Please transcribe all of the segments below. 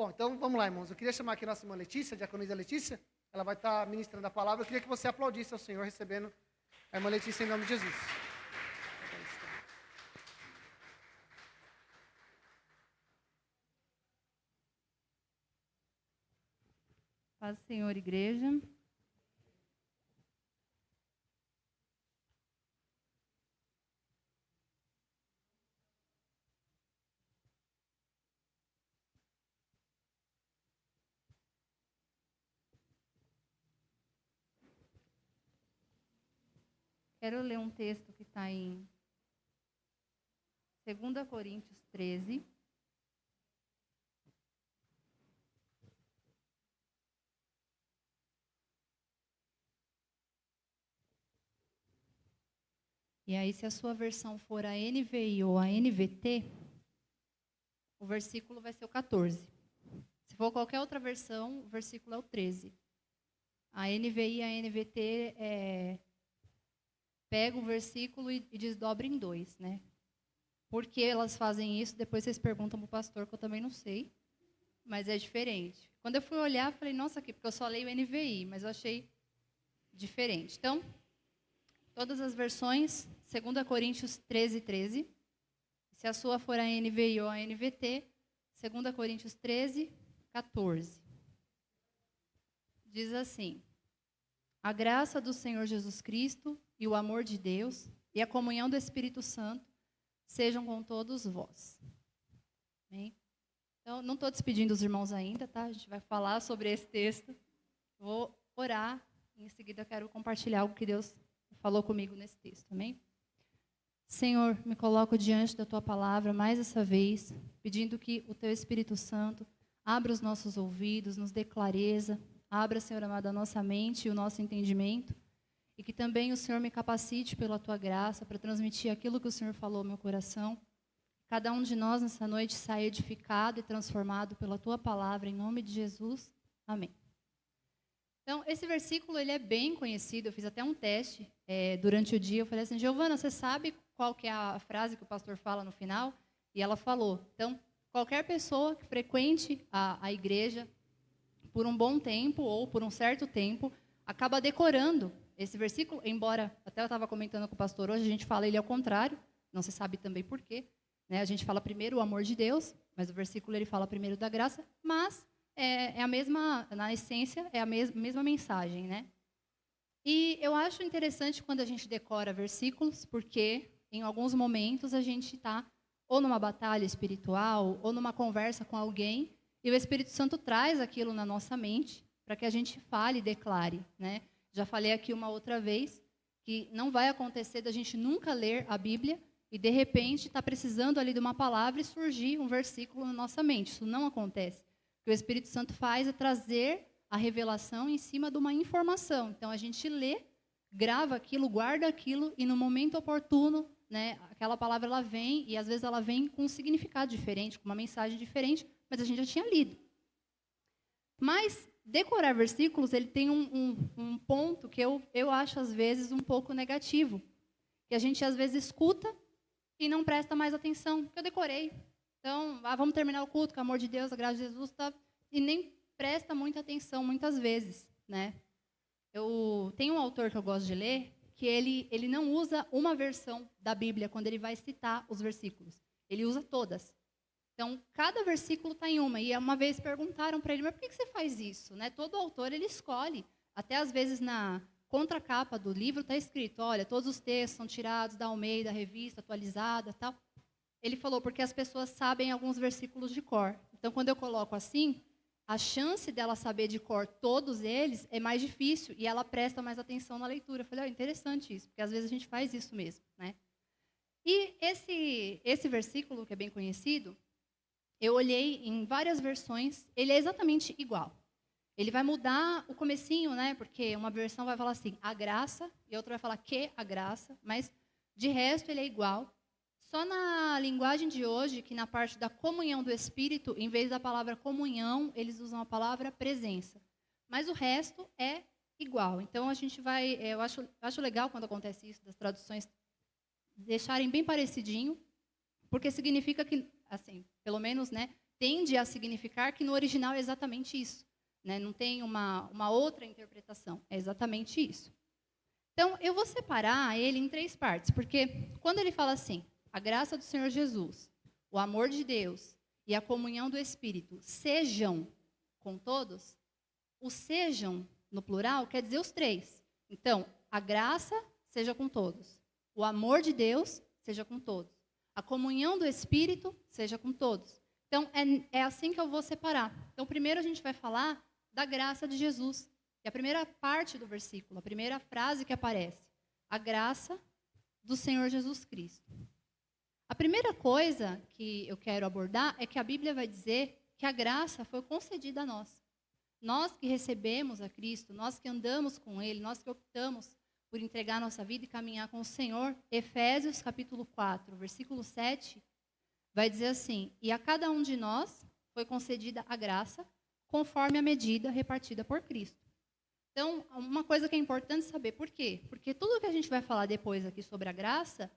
Bom, então vamos lá, irmãos. Eu queria chamar aqui a nossa irmã Letícia, a diaconisa Letícia. Ela vai estar ministrando a palavra. Eu queria que você aplaudisse ao Senhor, recebendo a irmã Letícia em nome de Jesus. Paz do Senhor, igreja. Quero ler um texto que está em 2 Coríntios 13. E aí, se a sua versão for a NVI ou a NVT, o versículo vai ser o 14. Se for qualquer outra versão, o versículo é o 13. A NVI e a NVT pega o versículo e desdobra em 2, né? Por que elas fazem isso? Depois vocês perguntam para o pastor, que eu também não sei, mas é diferente. Quando eu fui olhar, falei, nossa, aqui, porque eu só leio NVI, mas eu achei diferente. Então, todas as versões, 2 Coríntios 13, 13. Se a sua for a NVI ou a NVT, 2 Coríntios 13, 14. Diz assim: a graça do Senhor Jesus Cristo e o amor de Deus e a comunhão do Espírito Santo sejam com todos vós. Amém? Então, não estou despedindo os irmãos ainda, tá? A gente vai falar sobre esse texto. Vou orar e em seguida quero compartilhar algo que Deus falou comigo nesse texto. Amém? Senhor, me coloco diante da Tua palavra mais essa vez, pedindo que o Teu Espírito Santo abra os nossos ouvidos, nos dê clareza, abra, Senhor amado, a nossa mente e o nosso entendimento, e que também o Senhor me capacite pela Tua graça para transmitir aquilo que o Senhor falou ao meu coração. Cada um de nós nessa noite saia edificado e transformado pela Tua palavra, em nome de Jesus. Amém. Então, esse versículo ele é bem conhecido. Eu fiz até um teste durante o dia. Eu falei assim, Giovana, você sabe qual que é a frase que o pastor fala no final? E ela falou. Então, qualquer pessoa que frequente a igreja por um bom tempo ou por um certo tempo, acaba decorando esse versículo, embora, até eu estava comentando com o pastor hoje, a gente fala ele ao contrário, não se sabe também por quê. Né? A gente fala primeiro o amor de Deus, mas o versículo ele fala primeiro da graça, mas é a mesma, na essência, é a mesma mensagem, né? E eu acho interessante quando a gente decora versículos, porque em alguns momentos a gente está ou numa batalha espiritual, ou numa conversa com alguém, e o Espírito Santo traz aquilo na nossa mente, para que a gente fale e declare, né? Já falei aqui uma outra vez, que não vai acontecer da gente nunca ler a Bíblia, e de repente está precisando ali de uma palavra e surgir um versículo na nossa mente. Isso não acontece. O que o Espírito Santo faz é trazer a revelação em cima de uma informação. Então, a gente lê, grava aquilo, guarda aquilo, e no momento oportuno, né, aquela palavra ela vem, e às vezes ela vem com um significado diferente, com uma mensagem diferente, mas a gente já tinha lido. Mas decorar versículos, ele tem um ponto que eu acho, às vezes, um pouco negativo. Que a gente, às vezes, escuta e não presta mais atenção, porque eu decorei. Então, vamos terminar o culto, com o amor de Deus, a graça de Jesus, tá? E nem presta muita atenção, muitas vezes, né? Eu tenho um autor que eu gosto de ler, que ele não usa uma versão da Bíblia quando ele vai citar os versículos. Ele usa todas. Então, cada versículo está em uma. E uma vez perguntaram para ele, mas por que você faz isso? Né? Todo autor, ele escolhe. Até às vezes na contracapa do livro está escrito, olha, todos os textos são tirados da Almeida, revista atualizada, tal. Ele falou, porque as pessoas sabem alguns versículos de cor. Então, quando eu coloco assim, a chance dela saber de cor todos eles é mais difícil e ela presta mais atenção na leitura. Eu falei, interessante isso, porque às vezes a gente faz isso mesmo, né? E esse versículo, que é bem conhecido, eu olhei em várias versões, ele é exatamente igual. Ele vai mudar o comecinho, né? Porque uma versão vai falar assim, a graça, e outra vai falar que a graça, mas de resto ele é igual. Só na linguagem de hoje, que na parte da comunhão do Espírito, em vez da palavra comunhão, eles usam a palavra presença. Mas o resto é igual. Então a gente vai, eu acho legal quando acontece isso, das traduções deixarem bem parecidinho, porque significa que, assim, pelo menos, né, tende a significar que no original é exatamente isso. Né? Não tem uma outra interpretação. É exatamente isso. Então, eu vou separar ele em 3 partes, porque quando ele fala assim, a graça do Senhor Jesus, o amor de Deus e a comunhão do Espírito sejam com todos, o sejam, no plural, quer dizer os 3. Então, a graça seja com todos, o amor de Deus seja com todos, a comunhão do Espírito seja com todos. Então, é assim que eu vou separar. Então, primeiro a gente vai falar da graça de Jesus. É a primeira parte do versículo, a primeira frase que aparece. A graça do Senhor Jesus Cristo. A primeira coisa que eu quero abordar é que a Bíblia vai dizer que a graça foi concedida a nós. Nós que recebemos a Cristo, nós que andamos com Ele, nós que optamos por entregar nossa vida e caminhar com o Senhor. Efésios capítulo 4, versículo 7, vai dizer assim, e a cada um de nós foi concedida a graça conforme a medida repartida por Cristo. Então, uma coisa que é importante saber, por quê? Porque tudo que a gente vai falar depois aqui sobre a graça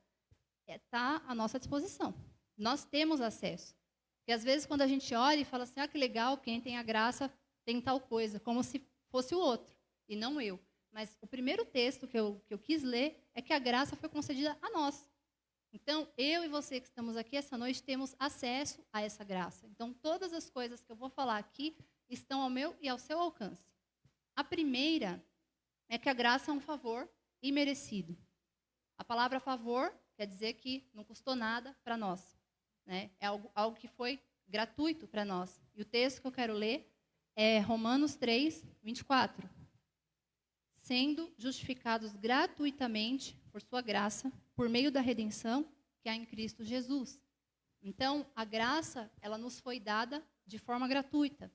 está à nossa disposição. Nós temos acesso. Porque às vezes quando a gente olha e fala assim, que legal, quem tem a graça tem tal coisa, como se fosse o outro, e não eu. Mas o primeiro texto que eu quis ler é que a graça foi concedida a nós. Então, eu e você que estamos aqui essa noite temos acesso a essa graça. Então, todas as coisas que eu vou falar aqui estão ao meu e ao seu alcance. A primeira é que a graça é um favor imerecido. A palavra favor quer dizer que não custou nada para nós. Né? É algo que foi gratuito para nós. E o texto que eu quero ler é Romanos 3, 24. Sendo justificados gratuitamente por sua graça, por meio da redenção que há em Cristo Jesus. Então, a graça, ela nos foi dada de forma gratuita.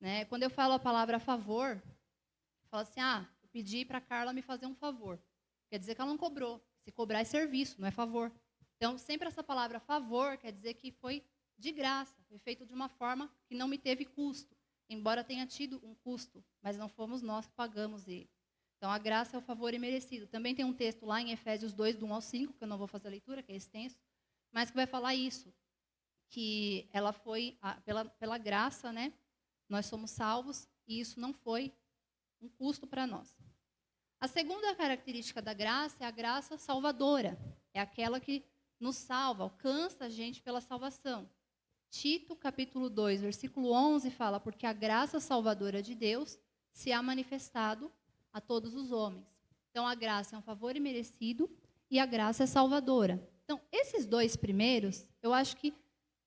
Né? Quando eu falo a palavra favor, eu falo assim, eu pedi para a Carla me fazer um favor. Quer dizer que ela não cobrou. Se cobrar é serviço, não é favor. Então, sempre essa palavra favor quer dizer que foi de graça, foi feito de uma forma que não me teve custo, embora tenha tido um custo, mas não fomos nós que pagamos ele. Então, a graça é o favor imerecido. Também tem um texto lá em Efésios 2, do 1 ao 5, que eu não vou fazer a leitura, que é extenso, mas que vai falar isso, que ela foi, pela graça, né, nós somos salvos, e isso não foi um custo para nós. A segunda característica da graça é a graça salvadora. É aquela que nos salva, alcança a gente pela salvação. Tito, capítulo 2, versículo 11, fala, porque a graça salvadora de Deus se há manifestado a todos os homens. Então, a graça é um favor imerecido e a graça é salvadora. Então, esses 2 primeiros, eu acho que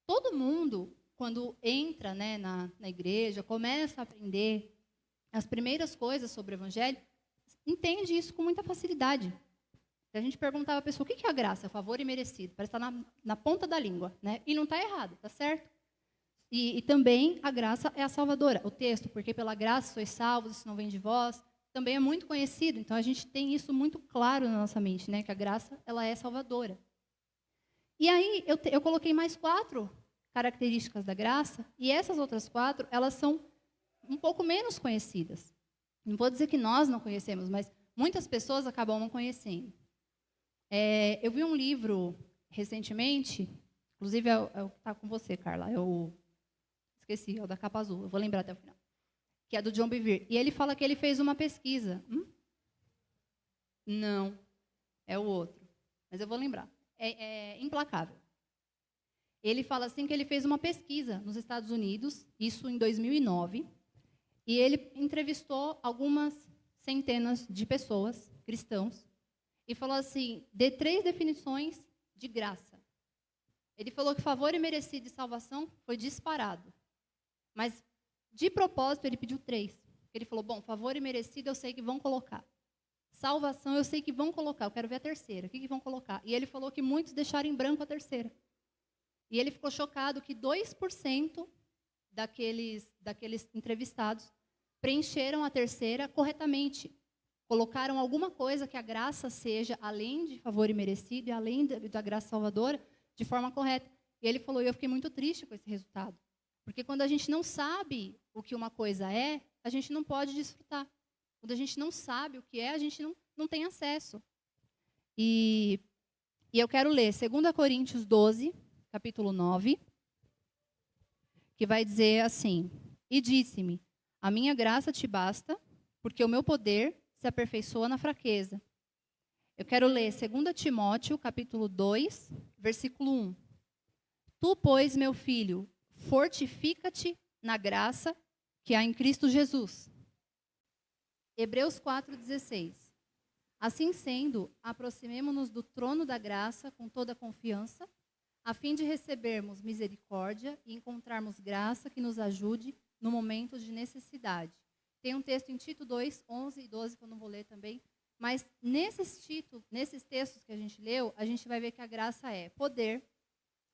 todo mundo, quando entra, né, na igreja, começa a aprender as primeiras coisas sobre o Evangelho, entende isso com muita facilidade. Se a gente perguntava a pessoa, o que é a graça? É o favor imerecido. Parece estar na ponta da língua. Né? E não está errado, está certo? E também a graça é a salvadora. O texto, porque pela graça sois salvos, isso não vem de vós, também é muito conhecido. Então, a gente tem isso muito claro na nossa mente, né? Que a graça ela é salvadora. E aí, eu coloquei mais 4 características da graça, e essas outras 4, elas são um pouco menos conhecidas. Não vou dizer que nós não conhecemos, mas muitas pessoas acabam não conhecendo. Eu vi um livro recentemente, inclusive é o que está com você, Carla. Esqueci, é o da capa azul, eu vou lembrar até o final. Que é do John Bevere. E ele fala que ele fez uma pesquisa. Não, é o outro. Mas eu vou lembrar. É Implacável. Ele fala assim que ele fez uma pesquisa nos Estados Unidos, isso em 2009, e ele entrevistou algumas centenas de pessoas, cristãos, e falou assim, dê 3 definições de graça. Ele falou que favor imerecido e salvação foi disparado. Mas, de propósito, ele pediu 3. Ele falou, bom, favor imerecido eu sei que vão colocar. Salvação eu sei que vão colocar, eu quero ver a terceira. O que vão colocar? E ele falou que muitos deixaram em branco a terceira. E ele ficou chocado que 2% daqueles entrevistados preencheram a terceira corretamente. Colocaram alguma coisa que a graça seja, além de favor imerecido e além da graça salvadora, de forma correta. E ele falou, e eu fiquei muito triste com esse resultado. Porque quando a gente não sabe o que uma coisa é, a gente não pode desfrutar. Quando a gente não sabe o que é, a gente não tem acesso. E eu quero ler 2 Coríntios 12, capítulo 9, que vai dizer assim: E disse-me, a minha graça te basta, porque o meu poder se aperfeiçoa na fraqueza. Eu quero ler 2 Timóteo, capítulo 2, versículo 1. Tu, pois, meu filho, fortifica-te na graça que há em Cristo Jesus. Hebreus 4,16. Assim sendo, aproximemo-nos do trono da graça com toda a confiança, a fim de recebermos misericórdia e encontrarmos graça que nos ajude no momento de necessidade. Tem um texto em Tito 2, 11 e 12, que eu não vou ler também, mas nesses textos que a gente leu, a gente vai ver que a graça é poder,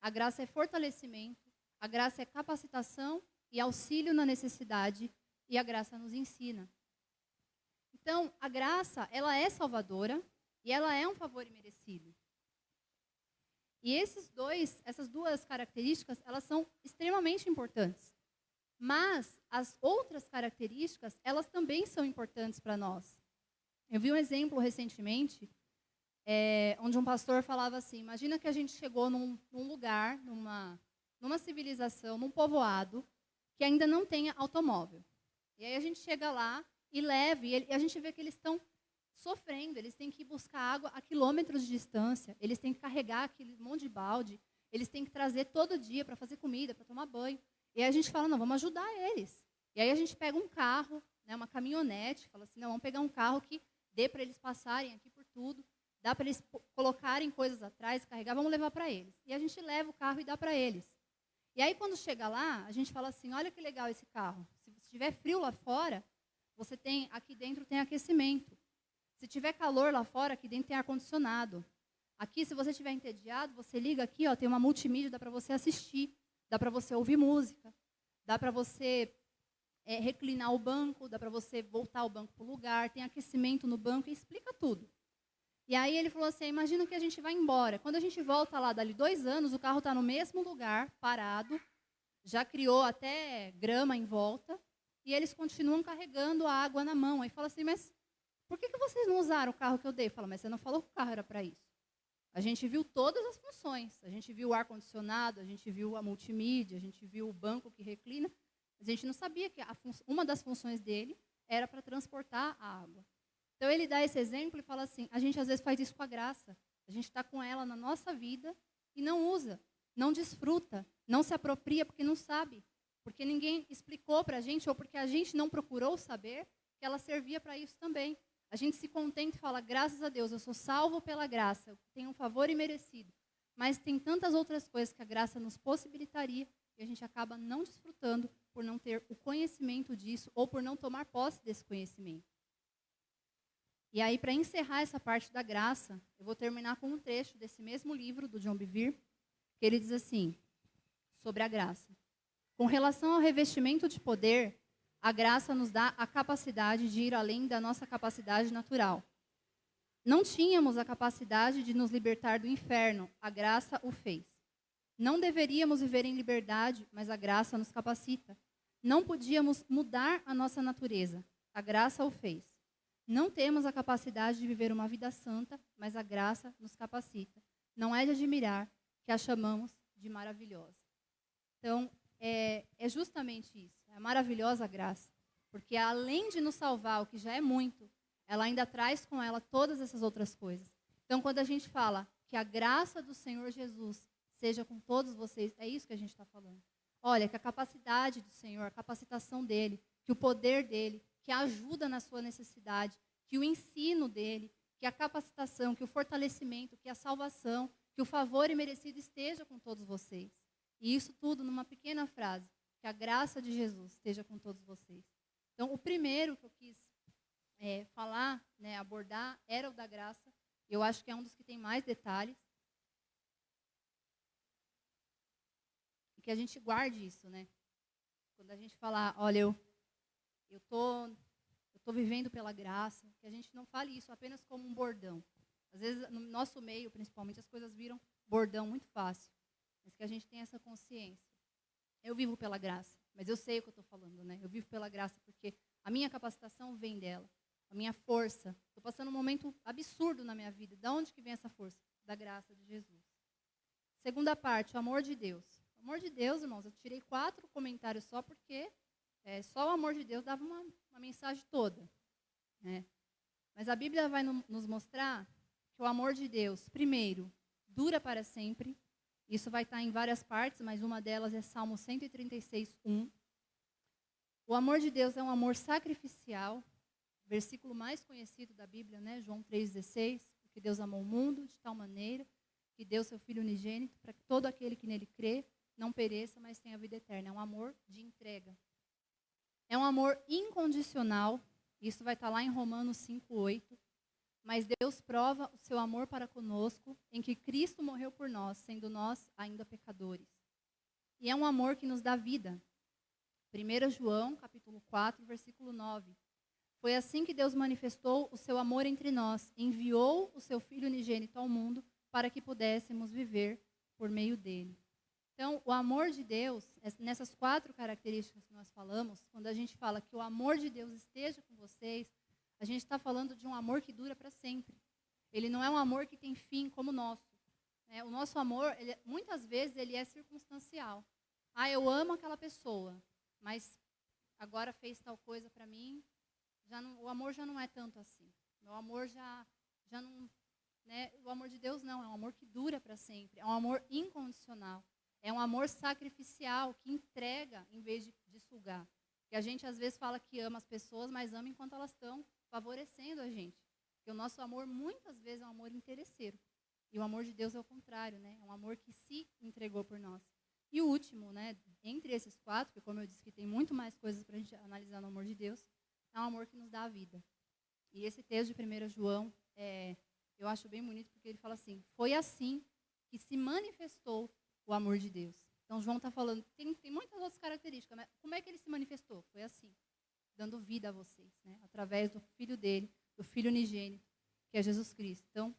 a graça é fortalecimento, a graça é capacitação e auxílio na necessidade, e a graça nos ensina. Então, a graça, ela é salvadora e ela é um favor imerecido. E essas duas características, elas são extremamente importantes. Mas as outras características, elas também são importantes para nós. Eu vi um exemplo recentemente, onde um pastor falava assim: imagina que a gente chegou num lugar, numa civilização, num povoado, que ainda não tenha automóvel. E aí a gente chega lá e leva, e a gente vê que eles estão sofrendo, eles têm que ir buscar água a quilômetros de distância, eles têm que carregar aquele monte de balde, eles têm que trazer todo dia para fazer comida, para tomar banho. E aí a gente fala: não, vamos ajudar eles. E aí a gente pega um carro, né, uma caminhonete, fala assim: não, vamos pegar um carro que dê para eles passarem aqui por tudo, dá para eles colocarem coisas atrás, carregar, vamos levar para eles. E a gente leva o carro e dá para eles. E aí quando chega lá, a gente fala assim: olha que legal esse carro. Se tiver frio lá fora, você tem, aqui dentro tem aquecimento. Se tiver calor lá fora, aqui dentro tem ar-condicionado. Aqui, se você estiver entediado, você liga aqui, ó, tem uma multimídia, dá para você assistir, dá para você ouvir música, dá para você reclinar o banco, dá para você voltar o banco para o lugar, tem aquecimento no banco, e explica tudo. E aí ele falou assim: imagina que a gente vai embora. Quando a gente volta lá, dali 2 anos, o carro está no mesmo lugar, parado, já criou até grama em volta, e eles continuam carregando a água na mão. Aí fala assim: mas por que vocês não usaram o carro que eu dei? Fala: mas você não falou que o carro era para isso. A gente viu todas as funções. A gente viu o ar-condicionado, a gente viu a multimídia, a gente viu o banco que reclina. A gente não sabia que uma das funções dele era para transportar a água. Então, ele dá esse exemplo e fala assim: a gente às vezes faz isso com a graça. A gente está com ela na nossa vida e não usa, não desfruta, não se apropria porque não sabe. Porque ninguém explicou para a gente, ou porque a gente não procurou saber que ela servia para isso também. A gente se contenta e fala: graças a Deus, eu sou salvo pela graça, eu tenho um favor imerecido. Mas tem tantas outras coisas que a graça nos possibilitaria e a gente acaba não desfrutando por não ter o conhecimento disso ou por não tomar posse desse conhecimento. E aí, para encerrar essa parte da graça, eu vou terminar com um trecho desse mesmo livro, do John Bevere, que ele diz assim, sobre a graça: com relação ao revestimento de poder, a graça nos dá a capacidade de ir além da nossa capacidade natural. Não tínhamos a capacidade de nos libertar do inferno, a graça o fez. Não deveríamos viver em liberdade, mas a graça nos capacita. Não podíamos mudar a nossa natureza, a graça o fez. Não temos a capacidade de viver uma vida santa, mas a graça nos capacita. Não é de admirar que a chamamos de maravilhosa. Então, é justamente isso, é a maravilhosa graça. Porque além de nos salvar, o que já é muito, ela ainda traz com ela todas essas outras coisas. Então, quando a gente fala que a graça do Senhor Jesus seja com todos vocês, é isso que a gente está falando. Olha, que a capacidade do Senhor, a capacitação dele, que o poder dele, que a ajuda na sua necessidade, que o ensino dele, que a capacitação, que o fortalecimento, que a salvação, que o favor imerecido esteja com todos vocês. E isso tudo numa pequena frase: que a graça de Jesus esteja com todos vocês. Então, o primeiro que eu quis falar, né, abordar, era o da graça. Eu acho que é um dos que tem mais detalhes. E que a gente guarde isso, né? Quando a gente falar: olha, eu tô vivendo pela graça, que a gente não fale isso apenas como um bordão. Às vezes, no nosso meio, principalmente, as coisas viram bordão muito fácil. Mas que a gente tenha essa consciência. Eu vivo pela graça, mas eu sei o que eu estou falando, né? Eu vivo pela graça porque a minha capacitação vem dela, a minha força. Estou passando um momento absurdo na minha vida. De onde que vem essa força? Da graça de Jesus. Segunda parte, o amor de Deus. O amor de Deus, irmãos, eu tirei 4 comentários só porque só o amor de Deus dava uma mensagem toda, né? Mas a Bíblia vai nos mostrar que o amor de Deus, primeiro, dura para sempre. Isso vai estar em várias partes, mas uma delas é Salmo 136:1. O amor de Deus é um amor sacrificial, versículo mais conhecido da Bíblia, né? João 3,16, porque Deus amou o mundo de tal maneira que deu seu Filho unigênito para que todo aquele que nele crê não pereça, mas tenha vida eterna. É um amor de entrega. É um amor incondicional. Isso vai estar lá em Romanos 5:8. Mas Deus prova o seu amor para conosco em que Cristo morreu por nós, sendo nós ainda pecadores. E é um amor que nos dá vida. 1 João, capítulo 4, versículo 9. Foi assim que Deus manifestou o seu amor entre nós, enviou o seu Filho unigênito ao mundo para que pudéssemos viver por meio dele. Então, o amor de Deus, nessas 4 características que nós falamos, quando a gente fala que o amor de Deus esteja com vocês, a gente está falando de um amor que dura para sempre. Ele não é um amor que tem fim como o nosso. O nosso amor, muitas vezes, ele é circunstancial. Eu amo aquela pessoa, mas agora fez tal coisa para mim, o amor já não é tanto assim. Meu amor já não... O amor de Deus não, é um amor que dura para sempre. É um amor incondicional. É um amor sacrificial, que entrega em vez de sugar. E a gente, às vezes, fala que ama as pessoas, mas ama enquanto elas estão favorecendo a gente. Porque o nosso amor, muitas vezes, é um amor interesseiro. E o amor de Deus é o contrário, né? É um amor que se entregou por nós. E o último, né, entre esses 4, que como eu disse que tem muito mais coisas para a gente analisar no amor de Deus, é um amor que nos dá a vida. E esse texto de 1 João, eu acho bem bonito, porque ele fala assim, foi assim que se manifestou o amor de Deus. Então, João está falando, tem muitas outras características, mas como é que ele se manifestou? Foi assim, dando vida a vocês, né? Através do Filho dele, do Filho unigênito, que é Jesus Cristo. Então,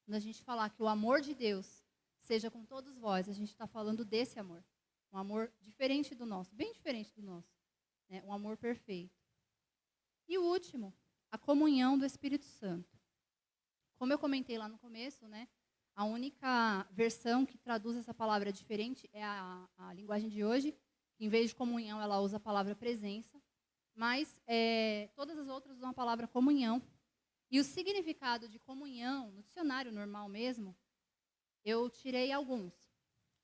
quando a gente falar que o amor de Deus seja com todos vós, a gente está falando desse amor. Um amor diferente do nosso, bem diferente do nosso. Né? Um amor perfeito. E o último, a comunhão do Espírito Santo. Como eu comentei lá no começo, né? A única versão que traduz essa palavra diferente é a linguagem de hoje. Em vez de comunhão, ela usa a palavra presença. Mas todas as outras usam a palavra comunhão. E o significado de comunhão, no dicionário normal mesmo, eu tirei alguns.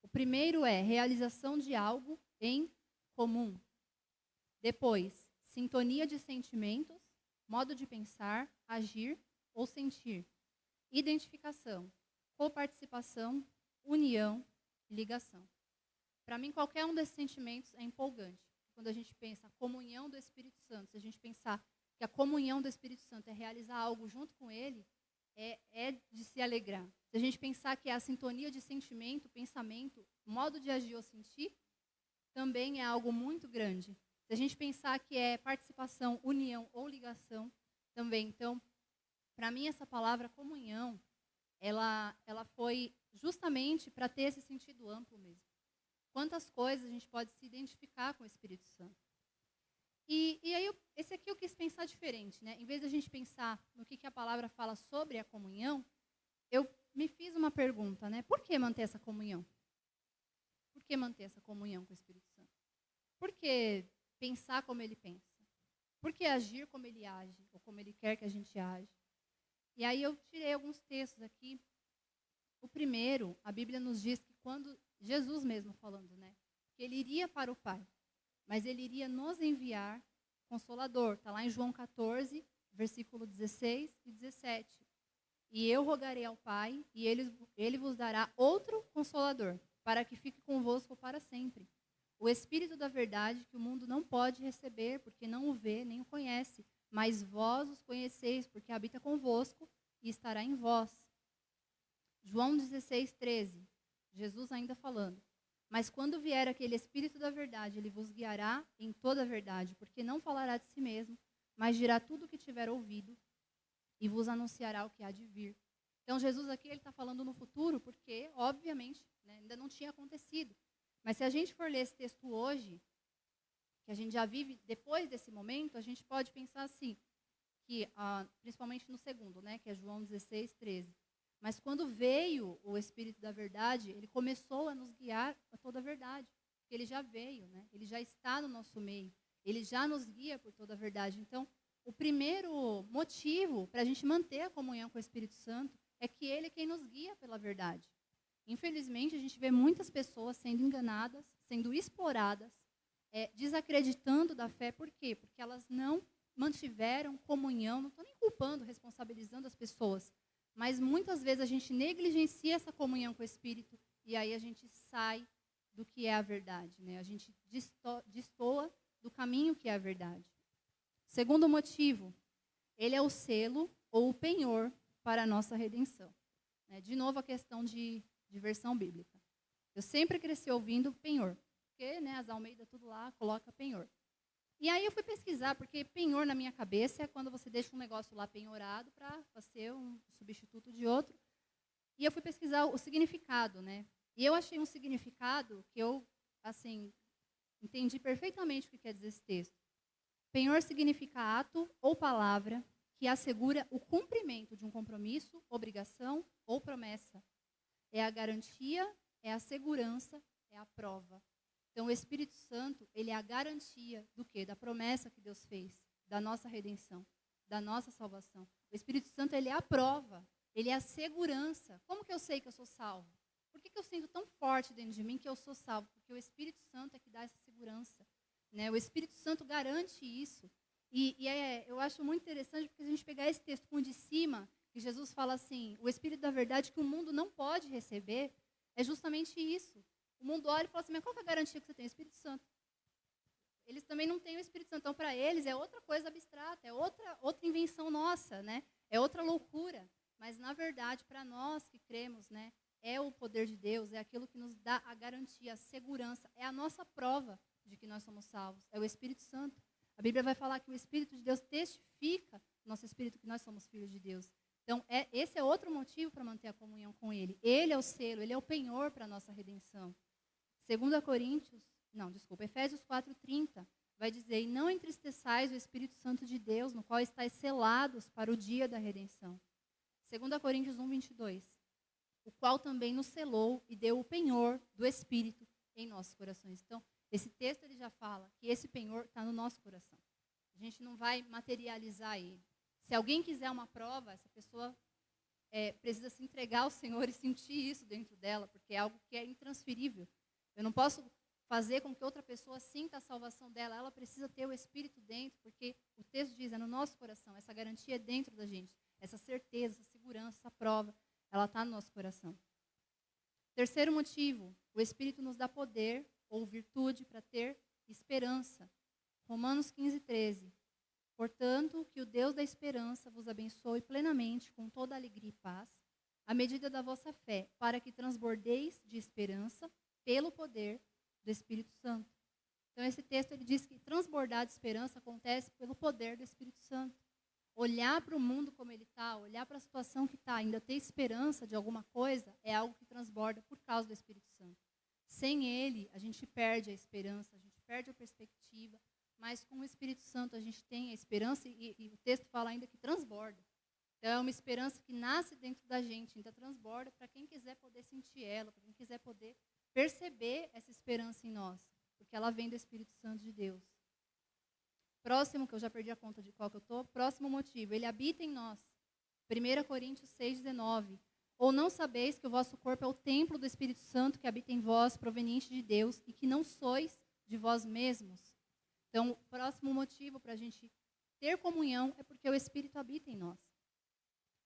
O primeiro é realização de algo em comum. Depois, sintonia de sentimentos, modo de pensar, agir ou sentir. Identificação, coparticipação, união e ligação. Para mim, qualquer um desses sentimentos é empolgante. Quando a gente pensa a comunhão do Espírito Santo, se a gente pensar que a comunhão do Espírito Santo é realizar algo junto com ele, é de se alegrar. Se a gente pensar que é a sintonia de sentimento, pensamento, modo de agir ou sentir, também é algo muito grande. Se a gente pensar que é participação, união ou ligação, também. Então, para mim, essa palavra comunhão, ela foi justamente para ter esse sentido amplo mesmo. Quantas coisas a gente pode se identificar com o Espírito Santo. E aí, esse aqui eu quis pensar diferente, né? Em vez de a gente pensar no que a palavra fala sobre a comunhão, eu me fiz uma pergunta, né? Por que manter essa comunhão? Por que manter essa comunhão com o Espírito Santo? Por que pensar como ele pensa? Por que agir como ele age, ou como ele quer que a gente age? E aí eu tirei alguns textos aqui. O primeiro, a Bíblia nos diz que quando, Jesus mesmo falando, né? Que ele iria para o Pai, mas ele iria nos enviar Consolador. Está lá em João 14, versículo 16 e 17. E eu rogarei ao Pai, e ele vos dará outro Consolador, para que fique convosco para sempre. O Espírito da verdade, que o mundo não pode receber, porque não o vê, nem o conhece. Mas vós os conheceis, porque habita convosco e estará em vós. João 16, 13. Jesus ainda falando. Mas quando vier aquele Espírito da verdade, ele vos guiará em toda a verdade, porque não falará de si mesmo, mas dirá tudo o que tiver ouvido e vos anunciará o que há de vir. Então, Jesus aqui ele está falando no futuro, porque, obviamente, né, ainda não tinha acontecido. Mas se a gente for ler esse texto hoje, que a gente já vive depois desse momento, a gente pode pensar assim, que principalmente no segundo, né, que é João 16, 13. Mas quando veio o Espírito da verdade, ele começou a nos guiar a toda a verdade. Porque ele já veio, né? Ele já está no nosso meio. Ele já nos guia por toda a verdade. Então, o primeiro motivo para a gente manter a comunhão com o Espírito Santo é que ele é quem nos guia pela verdade. Infelizmente, a gente vê muitas pessoas sendo enganadas, sendo exploradas, desacreditando da fé. Por quê? Porque elas não mantiveram comunhão. Não estou nem culpando, responsabilizando as pessoas. Mas muitas vezes a gente negligencia essa comunhão com o Espírito e aí a gente sai do que é a verdade, né? A gente destoa do caminho que é a verdade. Segundo motivo, ele é o selo ou o penhor para a nossa redenção. De novo a questão de versão bíblica. Eu sempre cresci ouvindo penhor, porque as Almeida tudo lá coloca penhor. E aí eu fui pesquisar, porque penhor na minha cabeça é quando você deixa um negócio lá penhorado para ser um substituto de outro. E eu fui pesquisar o significado, né? E eu achei um significado que eu, assim, entendi perfeitamente o que quer dizer esse texto. Penhor significa ato ou palavra que assegura o cumprimento de um compromisso, obrigação ou promessa. É a garantia, é a segurança, é a prova. Então, o Espírito Santo, ele é a garantia do quê? Da promessa que Deus fez, da nossa redenção, da nossa salvação. O Espírito Santo, ele é a prova, ele é a segurança. Como que eu sei que eu sou salvo? Por que eu sinto tão forte dentro de mim que eu sou salvo? Porque o Espírito Santo é que dá essa segurança. O Espírito Santo garante isso. Eu acho muito interessante porque a gente pegar esse texto com o de cima, que Jesus fala assim, o Espírito da verdade que o mundo não pode receber, é justamente isso. O mundo olha e fala assim, mas qual que é a garantia que você tem? O Espírito Santo. Eles também não têm o Espírito Santo. Então, para eles, é outra coisa abstrata, é outra invenção nossa, né? É outra loucura. Mas, na verdade, para nós que cremos, né, é o poder de Deus, é aquilo que nos dá a garantia, a segurança, é a nossa prova de que nós somos salvos. É o Espírito Santo. A Bíblia vai falar que o Espírito de Deus testifica no nosso espírito que nós somos filhos de Deus. Então, esse é outro motivo para manter a comunhão com Ele. Ele é o selo, Ele é o penhor para a nossa redenção. Efésios 4:30 vai dizer, e não entristeçais o Espírito Santo de Deus, no qual estáis selados para o dia da redenção. 2 Coríntios 1:22, o qual também nos selou e deu o penhor do Espírito em nossos corações. Então, esse texto ele já fala que esse penhor está no nosso coração. A gente não vai materializar ele. Se alguém quiser uma prova, essa pessoa precisa se entregar ao Senhor e sentir isso dentro dela, porque é algo que é intransferível. Eu não posso fazer com que outra pessoa sinta a salvação dela. Ela precisa ter o Espírito dentro, porque o texto diz, é no nosso coração. Essa garantia é dentro da gente. Essa certeza, essa segurança, essa prova, ela está no nosso coração. Terceiro motivo, o Espírito nos dá poder ou virtude para ter esperança. Romanos 15:13. Portanto, que o Deus da esperança vos abençoe plenamente com toda alegria e paz, à medida da vossa fé, para que transbordeis de esperança pelo poder do Espírito Santo. Então, esse texto ele diz que transbordar de esperança acontece pelo poder do Espírito Santo. Olhar para o mundo como ele está, olhar para a situação que está, ainda ter esperança de alguma coisa, é algo que transborda por causa do Espírito Santo. Sem ele, a gente perde a esperança, a gente perde a perspectiva, mas com o Espírito Santo a gente tem a esperança e o texto fala ainda que transborda. Então, é uma esperança que nasce dentro da gente, ainda transborda para quem quiser poder sentir ela, para quem quiser poder perceber essa esperança em nós, porque ela vem do Espírito Santo de Deus. Próximo, que eu já perdi a conta de qual que eu estou, próximo motivo, ele habita em nós. 1 Coríntios 6:19. Ou não sabeis que o vosso corpo é o templo do Espírito Santo que habita em vós, proveniente de Deus, e que não sois de vós mesmos? Então, o próximo motivo para a gente ter comunhão é porque o Espírito habita em nós.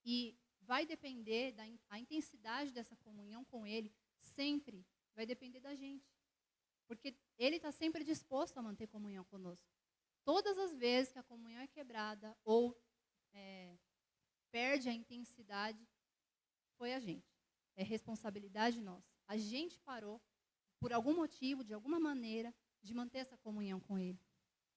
E vai depender da intensidade dessa comunhão com Ele, sempre vai depender da gente. Porque Ele está sempre disposto a manter comunhão conosco. Todas as vezes que a comunhão é quebrada ou perde a intensidade, foi a gente. É responsabilidade nossa. A gente parou, por algum motivo, de alguma maneira, de manter essa comunhão com Ele.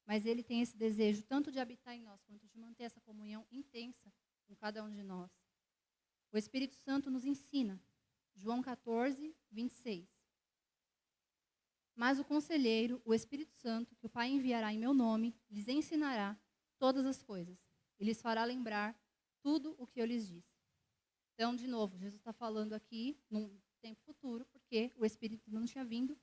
Mas Ele tem esse desejo tanto de habitar em nós, quanto de manter essa comunhão intensa com cada um de nós. O Espírito Santo nos ensina. João 14:26. Mas o Conselheiro, o Espírito Santo, que o Pai enviará em meu nome, lhes ensinará todas as coisas. E lhes fará lembrar tudo o que eu lhes disse. Então, de novo, Jesus está falando aqui num tempo futuro, porque o Espírito não tinha vindo,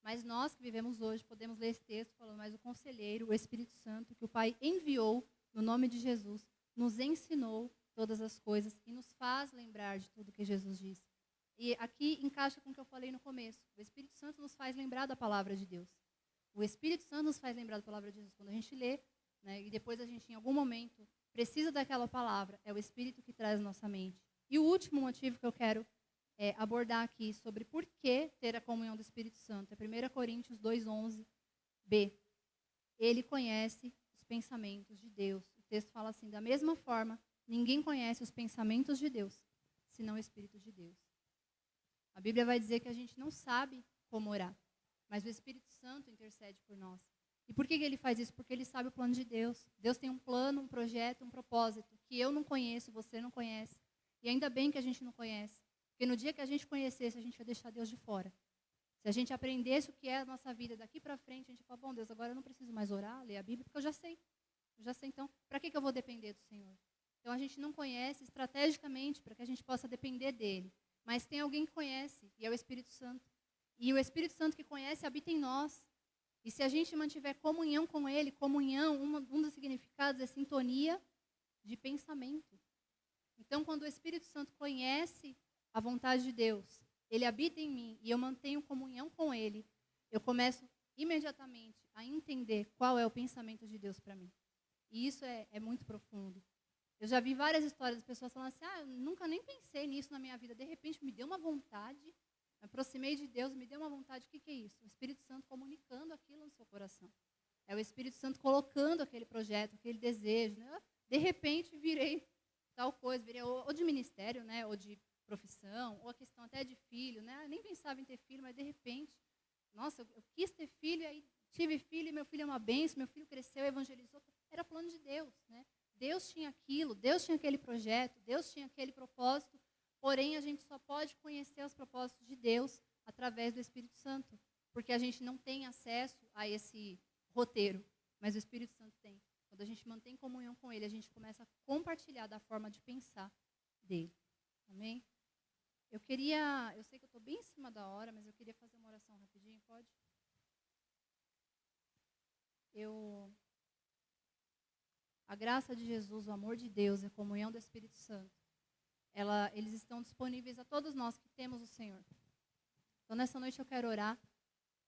mas nós que vivemos hoje podemos ler esse texto falando, mas o Conselheiro, o Espírito Santo, que o Pai enviou no nome de Jesus, nos ensinou todas as coisas e nos faz lembrar de tudo que Jesus disse. E aqui encaixa com o que eu falei no começo. O Espírito Santo nos faz lembrar da palavra de Deus. O Espírito Santo nos faz lembrar da palavra de Jesus. Quando a gente lê, né, e depois a gente, em algum momento, precisa daquela palavra, é o Espírito que traz à nossa mente. E o último motivo que eu quero abordar aqui sobre por que ter a comunhão do Espírito Santo é 1 Coríntios 2:11b. Ele conhece os pensamentos de Deus. O texto fala assim, da mesma forma, ninguém conhece os pensamentos de Deus, senão o Espírito de Deus. A Bíblia vai dizer que a gente não sabe como orar, mas o Espírito Santo intercede por nós. E por que ele faz isso? Porque ele sabe o plano de Deus. Deus tem um plano, um projeto, um propósito, que eu não conheço, você não conhece. E ainda bem que a gente não conhece. Porque no dia que a gente conhecesse, a gente vai deixar Deus de fora. Se a gente aprendesse o que é a nossa vida daqui para frente, a gente fala, bom, Deus, agora eu não preciso mais orar, ler a Bíblia, porque eu já sei. Então, para que eu vou depender do Senhor? Então, a gente não conhece estrategicamente para que a gente possa depender dele. Mas tem alguém que conhece, e é o Espírito Santo. E o Espírito Santo que conhece habita em nós. E se a gente mantiver comunhão com ele, comunhão, um dos significados é sintonia de pensamento. Então, quando o Espírito Santo conhece a vontade de Deus, ele habita em mim e eu mantenho comunhão com ele, eu começo imediatamente a entender qual é o pensamento de Deus para mim. E isso é muito profundo. Eu já vi várias histórias das pessoas falando assim, eu nunca nem pensei nisso na minha vida, de repente me deu uma vontade, me aproximei de Deus, me deu uma vontade, o que é isso? O Espírito Santo comunicando aquilo no seu coração. É o Espírito Santo colocando aquele projeto, aquele desejo. Né? De repente virei tal coisa, virei ou de ministério, né, ou de profissão, ou a questão até de filho, né? Eu nem pensava em ter filho, mas de repente, nossa, eu quis ter filho, aí tive filho, e meu filho é uma bênção, meu filho cresceu, evangelizou, era plano de Deus, né? Deus tinha aquilo, Deus tinha aquele projeto, Deus tinha aquele propósito, porém a gente só pode conhecer os propósitos de Deus através do Espírito Santo, porque a gente não tem acesso a esse roteiro, mas o Espírito Santo tem. Quando a gente mantém comunhão com ele, a gente começa a compartilhar da forma de pensar dele. Amém? Eu sei que eu estou bem em cima da hora, mas eu queria fazer uma oração rapidinho, pode? A graça de Jesus, o amor de Deus e a comunhão do Espírito Santo, eles estão disponíveis a todos nós que temos o Senhor. Então, nessa noite eu quero orar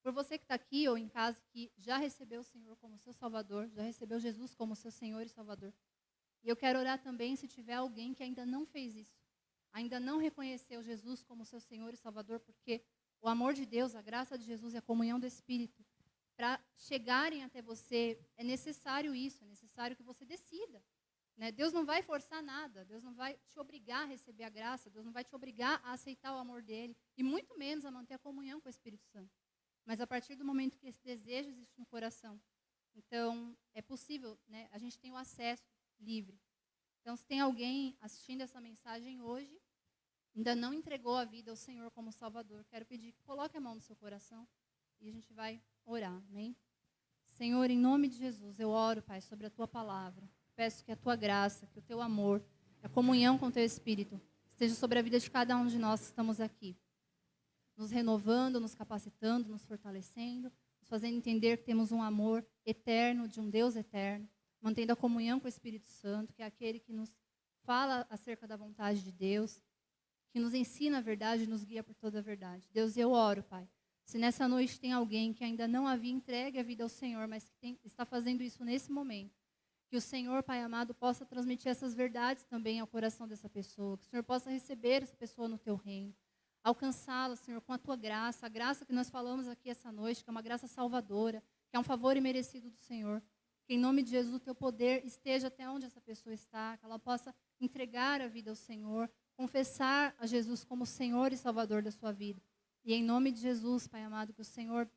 por você que está aqui ou em casa, que já recebeu o Senhor como seu Salvador, já recebeu Jesus como seu Senhor e Salvador. E eu quero orar também se tiver alguém que ainda não fez isso, ainda não reconheceu Jesus como seu Senhor e Salvador, porque o amor de Deus, a graça de Jesus e a comunhão do Espírito, para chegarem até você, é necessário isso, é necessário que você decida. Né? Deus não vai forçar nada, Deus não vai te obrigar a receber a graça, Deus não vai te obrigar a aceitar o amor dele, e muito menos a manter a comunhão com o Espírito Santo. Mas a partir do momento que esse desejo existe no coração, então é possível, né? A gente tem o acesso livre. Então, se tem alguém assistindo essa mensagem hoje, ainda não entregou a vida ao Senhor como Salvador, quero pedir que coloque a mão no seu coração e a gente vai orar, amém? Senhor, em nome de Jesus, eu oro, Pai, sobre a Tua palavra. Peço que a Tua graça, que o Teu amor, a comunhão com o Teu Espírito esteja sobre a vida de cada um de nós que estamos aqui. Nos renovando, nos capacitando, nos fortalecendo, nos fazendo entender que temos um amor eterno, de um Deus eterno, mantendo a comunhão com o Espírito Santo, que é aquele que nos fala acerca da vontade de Deus, que nos ensina a verdade e nos guia por toda a verdade. Deus, eu oro, Pai. Se nessa noite tem alguém que ainda não havia entregue a vida ao Senhor, mas que está fazendo isso nesse momento, que o Senhor, Pai amado, possa transmitir essas verdades também ao coração dessa pessoa, que o Senhor possa receber essa pessoa no Teu reino, alcançá-la, Senhor, com a Tua graça, a graça que nós falamos aqui essa noite, que é uma graça salvadora, que é um favor imerecido do Senhor. Que em nome de Jesus o Teu poder esteja até onde essa pessoa está, que ela possa entregar a vida ao Senhor, confessar a Jesus como Senhor e Salvador da sua vida. E em nome de Jesus, Pai amado, que o Senhor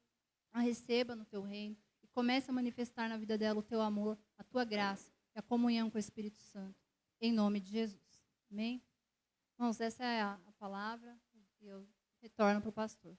a receba no Teu reino e comece a manifestar na vida dela o Teu amor, a Tua graça e a comunhão com o Espírito Santo. Em nome de Jesus. Amém? Irmãos, essa é a palavra e eu retorno para o pastor.